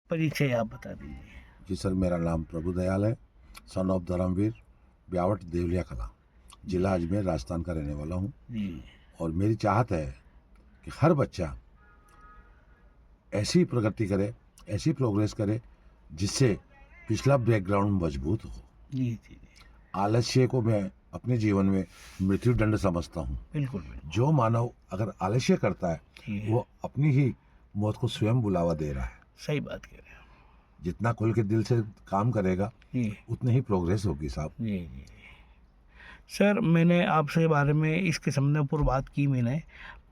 परिचय आप बता दीजिए। जी सर, मेरा नाम प्रभु दयाल है, सन ऑफ धर्मवीर, ब्यावट देवलिया कला, जिला अजमेर, राजस्थान का रहने वाला हूँ। जी और मेरी चाहत है कि हर बच्चा ऐसी प्रगति करे, ऐसी प्रोग्रेस करे जिससे पिछला बैकग्राउंड मजबूत हो। जी जी जी, आलस्य को मैं अपने जीवन में मृत्यु दंड समझता हूँ। बिल्कुल बिल्कुल। जो मानव अगर आलस्य करता है जी वो अपनी ही मौत को स्वयं बुलावा दे रहा है। सही बात कह रहे हैं जितना खुल के दिल से काम करेगा जी उतनी ही प्रोग्रेस होगी साहब। जी जी। सर मैंने आपसे बारे में इसके संबंध में बात की, मैंने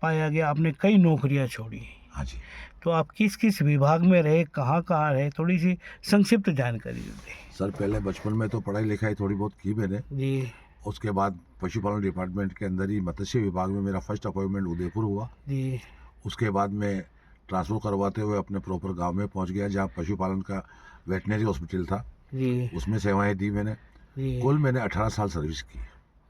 पाया गया आपने कई नौकरियां छोड़ी, हाँ जी तो आप किस किस विभाग में रहे, कहाँ कहाँ रहे, थोड़ी सी संक्षिप्त जानकारी दें। सर, पहले बचपन में तो पढ़ाई लिखाई थोड़ी बहुत की मैंने। जी उसके बाद पशुपालन डिपार्टमेंट के अंदर ही मत्स्य विभाग में मेरा फर्स्ट अपॉइंटमेंट उदयपुर हुआ। जी उसके बाद मैं ट्रांसफ़र करवाते हुए अपने प्रॉपर गांव में पहुंच गया जहां पशुपालन का वेटनरी हॉस्पिटल था, जी उसमें सेवाएं दी मैंने। जी। कुल मैंने 18 साल सर्विस की,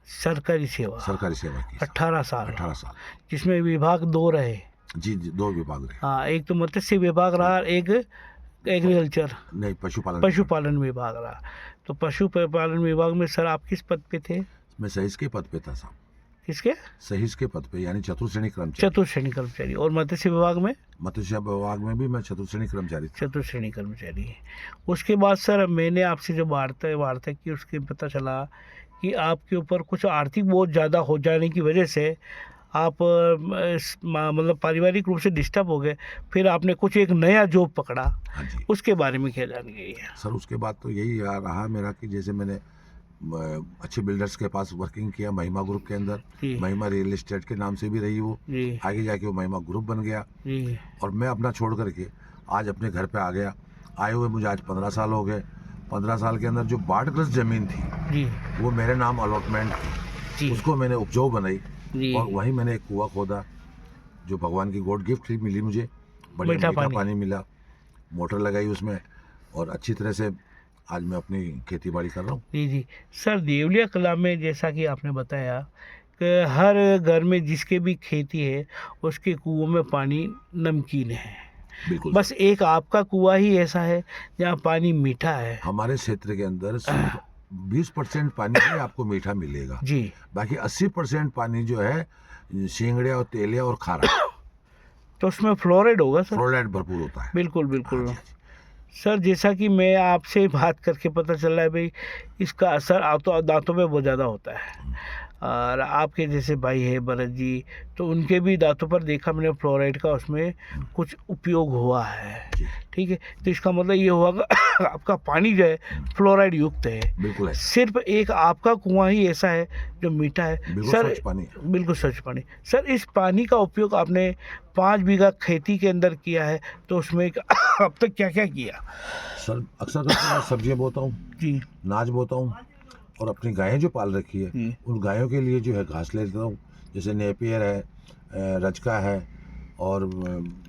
सरकारी सेवा सरकारी सेवा की साहब। 18 साल, 18 साल। जिसमें विभाग दो रहे। जी जी, 2 विभाग रहे। हाँ, एक तो मत्स्य विभाग रहा, एक एग्रीकल्चर नहीं, पशुपालन। पशुपालन विभाग रहा। तो पशुपालन विभाग में सर आप किस पद पे थे? मैं सहिस के पद पे था साहब, किसके? सहिस के पद पे, यानी चतुर्श्रेणी कर्मचारी। चतुर्श्रेणी कर्मचारी। और मत्स्य विभाग में? मत्स्य विभाग में भी मैं चतुर्श्रेणी कर्मचारी था। चतुर्श्रेणी कर्मचारी। उसके बाद सर मैंने आपसे जो वार्ता की, उसके पता चला कि आपके ऊपर कुछ आर्थिक बोझ ज़्यादा हो जाने की वजह से आप मतलब पारिवारिक रूप से डिस्टर्ब हो गए, फिर आपने कुछ एक नया जॉब पकड़ा। हाँ जी उसके बारे में क्या जानकारी है? सर, उसके बाद तो यही रहा मेरा कि जैसे मैंने अच्छे बिल्डर्स के पास वर्किंग किया महिमा ग्रुप के अंदर। जी महिमा रियल एस्टेट के नाम से भी रही वो, जी आगे जाके वो महिमा ग्रुप बन गया। जी और मैं अपना छोड़ करके आज अपने घर पे आ गया। आए हुए मुझे आज 15 साल हो गए। 15 साल के अंदर जो 62 ज़मीन थी जी वो मेरे नाम अलॉटमेंट थी, जी उसको मैंने उपजाऊ बनाई। जी। और वहीं मैंने एक कुआं खोदा जो भगवान की गॉड गिफ्ट मिली मुझे, बढ़िया मीठा पानी मिला, मोटर लगाई उसमें और अच्छी तरह से आज मैं अपनी खेती बाड़ी कर रहा हूँ। जी जी। सर देवलिया कला में जैसा कि आपने बताया कि हर घर में जिसके भी खेती है उसके कुओं में पानी नमकीन है, बिल्कुल। बस एक आपका कुआं ही ऐसा है जहाँ पानी मीठा है। हमारे क्षेत्र के अंदर सिर्फ 20% पानी ही आपको मीठा मिलेगा, जी। बाकी 80% पानी जो है सींगड़िया और तेलिया और खारा, तो उसमें फ्लोराइड होगा सर? फ्लोराइड भरपूर होता है। बिल्कुल बिल्कुल। हाँ जी, हाँ जी। सर जैसा कि मैं आपसे बात करके पता चल रहा है भाई, इसका असर दांतों पे बहुत ज़्यादा होता है। और आपके जैसे भाई है भरत जी, तो उनके भी दांतों पर देखा मैंने फ्लोराइड का उसमें कुछ उपयोग हुआ है। जी, ठीक है, तो इसका मतलब ये हुआ कि आपका पानी जो है फ्लोराइड युक्त है। बिल्कुल है, सिर्फ एक आपका कुआं ही ऐसा है जो मीठा है। बिल्कुल सर स्वच्छ पानी है। बिल्कुल स्वच्छ पानी। सर इस पानी का उपयोग आपने 5 बीघा खेती के अंदर किया है, तो उसमें अब तक क्या क्या किया? सर, अक्सर करके मैं सब्जियाँ बोता हूँ, जी नाच बोता हूँ और अपनी गायें जो पाल रखी है जी उन गायों के लिए जो है घास ले लेता हूँ, जैसे नेपियर है, रजका है और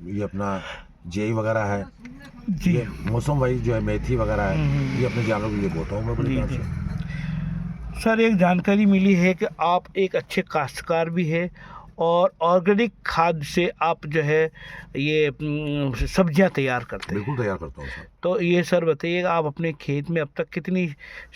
ये अपना जेई वगैरह है। जी ये मौसम वाइज जो है मेथी वगैरह है, ये अपने जानवरों के लिए बोता हूँ मैं बड़े जी प्यार जी। से। सर एक जानकारी मिली है कि आप एक अच्छे काश्तकार भी है और ऑर्गेनिक खाद से आप जो है ये सब्जियां तैयार करते हैं। बिल्कुल तैयार करता हूँ सर। तो ये सर बताइए, आप अपने खेत में अब तक कितनी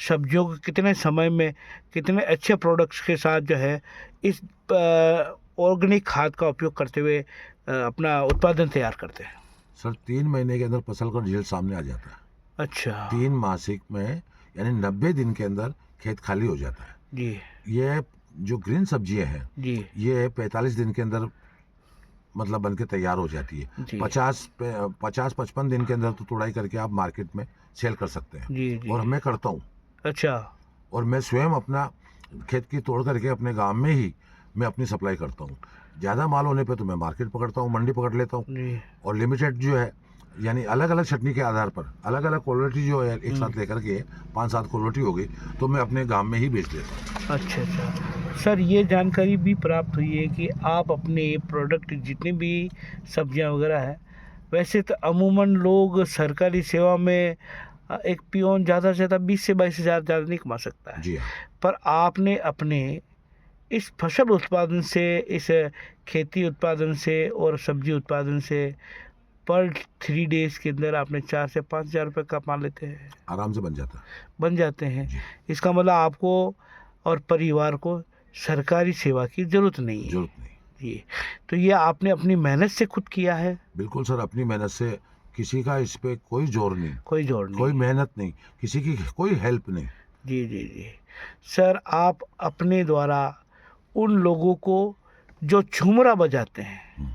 सब्जियों को कितने समय में कितने अच्छे प्रोडक्ट्स के साथ जो है इस ऑर्गेनिक खाद का उपयोग करते हुए अपना उत्पादन तैयार करते हैं? सर, 3 महीने के अंदर फसल का रिजल्ट सामने आ जाता है। अच्छा 3 मासिक में यानी 90 दिन के अंदर खेत खाली हो जाता है। जी ये जो ग्रीन सब्जियां हैं जी ये 45 दिन के अंदर मतलब बन के तैयार हो जाती है। जी 50-55 दिन के अंदर तो तुड़ाई करके आप मार्केट में सेल कर सकते हैं। जी जी। और मैं करता हूँ। अच्छा और मैं स्वयं अपना खेत की तोड़ करके अपने गांव में ही मैं अपनी सप्लाई करता हूँ। ज़्यादा माल होने पे तो मैं मार्केट पकड़ता हूँ, मंडी पकड़ लेता हूँ। जी और लिमिटेड जो है यानी अलग अलग छटनी के आधार पर अलग अलग क्वालिटी जो है एक साथ लेकर के 5-7 क्वालिटी हो गई तो मैं अपने गांव में ही बेच देता हूँ। अच्छा अच्छा। सर ये जानकारी भी प्राप्त हुई है कि आप अपने प्रोडक्ट जितने भी सब्जियां वगैरह है, वैसे तो अमूमन लोग सरकारी सेवा में एक पियोन ज़्यादा से ज़्यादा 20 से 22 हज़ार ज़्यादा नहीं कमा सकता है, जी हाँ। पर आपने अपने इस फसल उत्पादन से, इस खेती उत्पादन से और सब्जी उत्पादन से पर 3 डेज के अंदर आपने 4 से 5 हज़ार रुपये कमा लेते हैं, आराम से बन जाता है बन जाते हैं। जी। इसका मतलब आपको और परिवार को सरकारी सेवा की ज़रूरत नहीं है। जरूरत नहीं। जी, तो ये आपने अपनी मेहनत से खुद किया है, बिल्कुल सर, अपनी मेहनत से, किसी का इस पे कोई जोर नहीं, कोई जोड़ नहीं। कोई मेहनत नहीं, किसी की कोई हेल्प नहीं। जी, जी, जी। सर, आप अपने द्वारा उन लोगों को जो झूमरा बजाते हैं, हम्म,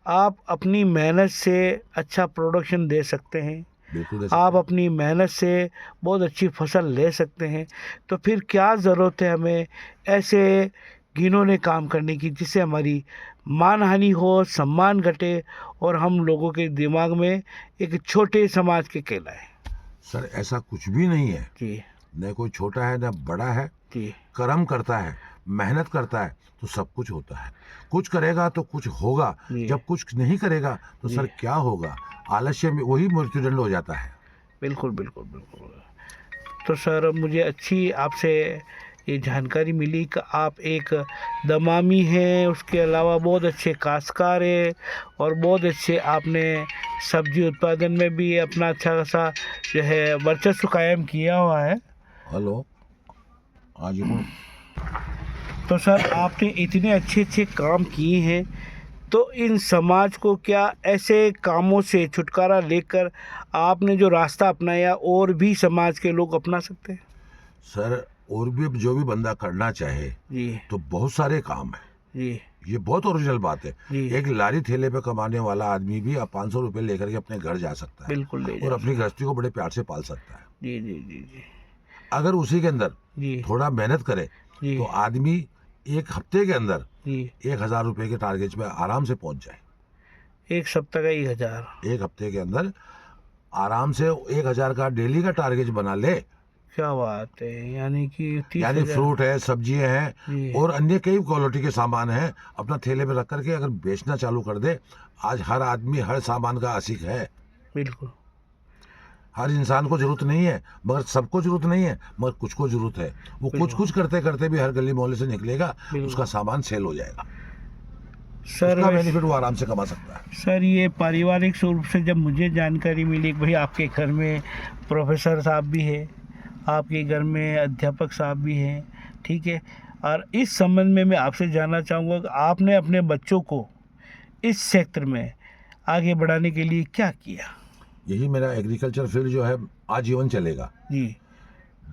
आप अपनी मेहनत से अच्छा प्रोडक्शन दे सकते हैं, बिल्कुल दे सकते आप हैं। अपनी मेहनत से बहुत अच्छी फसल ले सकते हैं, तो फिर क्या ज़रूरत है हमें ऐसे घिनौने काम करने की जिससे हमारी मानहानि हो, सम्मान घटे और हम लोगों के दिमाग में एक छोटे समाज के कहलाए। सर ऐसा कुछ भी नहीं है, जी, न कोई छोटा है न बड़ा है। जी, कर्म करता है, मेहनत करता है तो सब कुछ होता है। कुछ करेगा तो कुछ होगा, जी, जब कुछ नहीं करेगा तो जी। सर क्या होगा? आलस्य में वही मृत्युदंड हो जाता है। बिल्कुल, बिल्कुल, बिल्कुल। तो सर, मुझे अच्छी आपसे ये जानकारी मिली कि आप एक दमामी हैं, उसके अलावा बहुत अच्छे काश्तकार हैं और बहुत अच्छे आपने सब्जी उत्पादन में भी अपना अच्छा खासा जो है वर्चस्व कायम किया हुआ है। हेलो, आज ये तो सर, आपने इतने अच्छे काम किए हैं, तो इन समाज को क्या ऐसे कामों से छुटकारा लेकर आपने जो रास्ता अपनाया और भी समाज के लोग अपना सकते हैं? सर, और भी जो भी बंदा करना चाहे जी, तो बहुत सारे काम है। जी, ये बहुत ओरिजिनल बात है। जी। एक लारी ठेले पे कमाने वाला आदमी भी अब 500 रुपये लेकर के अपने घर जा सकता है बिल्कुल ले और जा अपनी गृहस्थी को बड़े प्यार से पाल सकता है। जी, जी, जी, जी, अगर उसी के अंदर जी, थोड़ा मेहनत करे जी, तो आदमी एक हफ्ते के अंदर जी। 1,000 रुपये के टारगेट पे आराम से पहुंच जाए। 1 सप्ताह का 1,000। एक हफ्ते के अंदर आराम से 1,000 का डेली का टारगेट बना ले। क्या बात है! यानी कि यानी 30,000। फ्रूट है, सब्जियां हैं जी, और अन्य कई क्वालिटी के सामान हैं, अपना ठेले पे रख करके अगर बेचना चालू कर दे। आज हर आदमी हर सामान का आशिक है। बिल्कुल, हर इंसान को जरूरत नहीं है, मगर सबको जरूरत नहीं है, मगर कुछ को जरूरत है। वो कुछ बिल्कुल, कुछ करते करते भी हर गली मोहल्ले से निकलेगा, बिल्कुल। उसका सामान सेल हो जाएगा, सर उसका वैसे बेनिफिट वो आराम से कमा सकता है। सर, ये पारिवारिक स्वरूप से जब मुझे जानकारी मिली कि भाई आपके घर में प्रोफ़ेसर साहब भी हैं, आपके घर में अध्यापक साहब भी हैं, ठीक है? और इस संबंध में मैं आपसे जानना चाहूँगा कि आपने अपने बच्चों को इस क्षेत्र में आगे बढ़ाने के लिए क्या किया? यही मेरा एग्रीकल्चर फील्ड जो है आजीवन चलेगा। जी,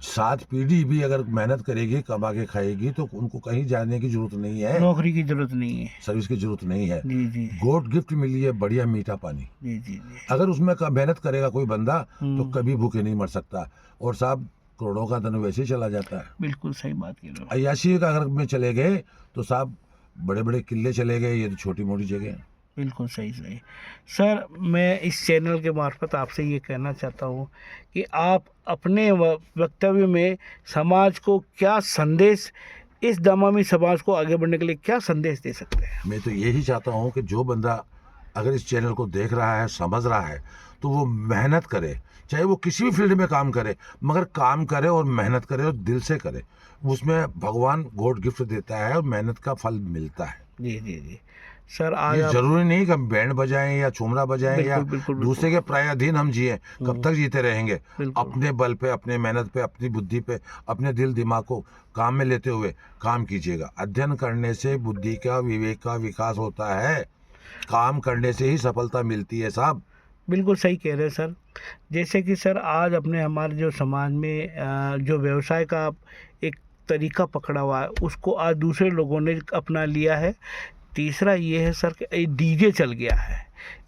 7 पीढ़ी भी अगर मेहनत करेगी, कमा के खाएगी तो उनको कहीं जाने की जरूरत नहीं है, नौकरी की ज़रूरत नहीं है। सर्विस की जरूरत नहीं है। जी, जी, गॉड गिफ्ट मिली है बढ़िया मीठा पानी। जी, जी, जी। अगर उसमें मेहनत करेगा कोई बंदा तो हुँ, कभी भूखे नहीं मर सकता। और साहब, करोड़ों का धन वैसे ही चला जाता है। बिल्कुल सही बात कह रहे हो। अय्याशी का अगर में चले गए तो साहब बड़े बड़े किले चले गए, ये तो छोटी मोटी जगह है। बिल्कुल सही, सही। सर, मैं इस चैनल के मार्फ़त आपसे ये कहना चाहता हूँ कि आप अपने वक्तव्य में समाज को क्या संदेश, इस दमामी समाज को आगे बढ़ने के लिए क्या संदेश दे सकते हैं? मैं तो यही चाहता हूँ कि जो बंदा अगर इस चैनल को देख रहा है, समझ रहा है, तो वो मेहनत करे, चाहे वो किसी भी फील्ड में काम करे, मगर काम करे और मेहनत करे और दिल से करे। उसमें भगवान गॉड गिफ्ट देता है और मेहनत का फल मिलता है। जी, जी, जी। सर, आज ये आप जरूरी नहीं कि हम बैंड बजाएं या चुमरा बजाएं या बिल्कुल, बिल्कुल, बिल्कुल। दूसरे के प्रायाधीन हम जिए। कब हुँ, तक जीते रहेंगे? बिल्कुल, अपने बल पे, अपने मेहनत पे, अपनी बुद्धि पे, अपने दिल दिमाग को काम में लेते हुए काम कीजिएगा। अध्ययन करने से बुद्धि का, विवेक का विकास होता है। काम करने से ही सफलता मिलती है साहब। बिल्कुल सही कह रहे हैं सर। जैसे कि सर, आज अपने हमारे जो समाज में जो व्यवसाय का एक तरीका पकड़ा हुआ है, उसको आज दूसरे लोगों ने अपना लिया है। तीसरा ये है सर कि ये डीजे चल गया है।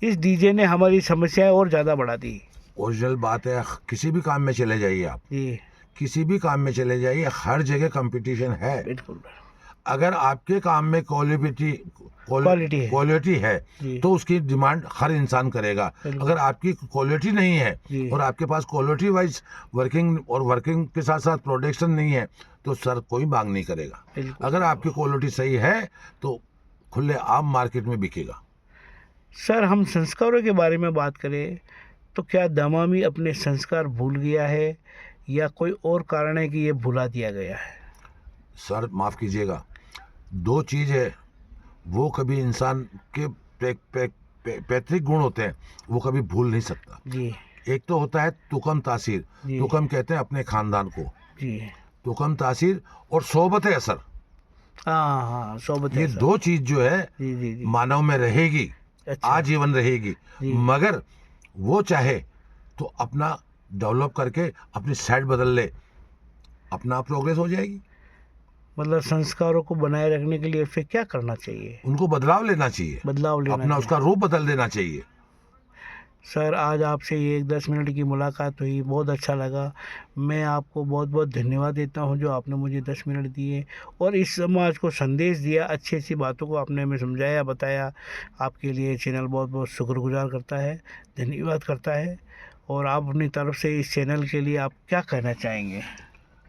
इस डीजे ने हमारी समस्याएं और ज़्यादा बढ़ा दी। ओरिजिनल बात है, किसी भी काम में चले जाइए आप, जी, किसी भी काम में चले जाइए, हर जगह कंपटीशन है। बिल्कुल। अगर आपके काम में क्वालिटी है। क्वालिटी है जी, तो उसकी डिमांड हर इंसान करेगा। बिल्कुल। अगर आपकी क्वालिटी नहीं है जी, और आपके पास क्वालिटी वाइज वर्किंग के साथ साथ प्रोडक्शन नहीं है तो सर कोई मांग नहीं करेगा। बिल्कुल। अगर आपकी क्वालिटी सही है तो खुले आम मार्केट में बिकेगा। सर, हम संस्कारों के बारे में बात करें तो क्या दमामी अपने संस्कार भूल गया है या कोई और कारण है कि ये भुला दिया गया है? सर माफ़ कीजिएगा, 2 चीज़ है, वो कभी इंसान के पैतृक गुण होते हैं वो कभी भूल नहीं सकता। जी एक तो होता है तुकम तासीर, जी तुकम कहते हैं अपने खानदान को, जी। तुकम तासीर और सोबत असर, हाँ हाँ, सोबत ये है सर। दो चीज जो है जी जी जी। मानव में रहेगी, अच्छा। आजीवन रहेगी। जी। मगर वो चाहे तो अपना डेवलप करके अपनी साइड बदल ले, अपना प्रोग्रेस हो जाएगी। मतलब संस्कारों को बनाए रखने के लिए फिर क्या करना चाहिए? उनको बदलाव लेना चाहिए, बदलाव लेना अपना चाहिए। उसका रूप बदल देना चाहिए। सर आज आपसे ये 10 मिनट की मुलाकात हुई, बहुत अच्छा लगा। मैं आपको बहुत बहुत धन्यवाद देता हूँ जो आपने मुझे 10 मिनट दिए और इस समाज को संदेश दिया, अच्छी अच्छी बातों को आपने हमें समझाया, बताया। आपके लिए चैनल बहुत बहुत शुक्रगुजार करता है, धन्यवाद करता है। और आप अपनी तरफ से इस चैनल के लिए आप क्या कहना चाहेंगे?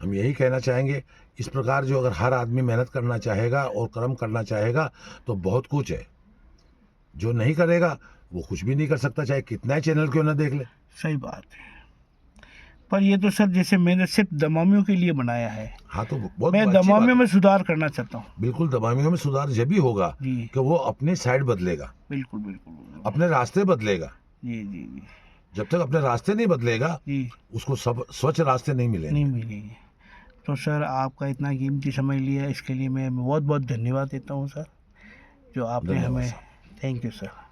हम यही कहना चाहेंगे, इस प्रकार जो अगर हर आदमी मेहनत करना चाहेगा और कर्म करना चाहेगा तो बहुत कुछ है। जो नहीं करेगा वो कुछ भी नहीं कर सकता, चाहे कितना ही चैनल क्यों ना देख ले। सही बात है। पर ये तो सर जैसे मैंने सिर्फ दमामियों के लिए बनाया है, हाँ तो बहुत मैं अच्छी बात दमामियों है। में सुधार करना चाहता हूँ। बिल्कुल, दमामियों में सुधार जब भी होगा जी कि वो अपनी साइड बदलेगा, बिल्कुल बिल्कुल बिल्कुल। अपने रास्ते बदलेगा। जी जी जी जब तक अपने रास्ते नहीं बदलेगा जी। उसको सब स्वच्छ रास्ते नहीं नहीं मिलेंगे। मिलेगी। तो सर आपका इतना कीमती समय लिया इसके लिए मैं बहुत बहुत धन्यवाद देता हूँ सर, जो आपने धन्यवाद हमें। साहब। Thank you sir.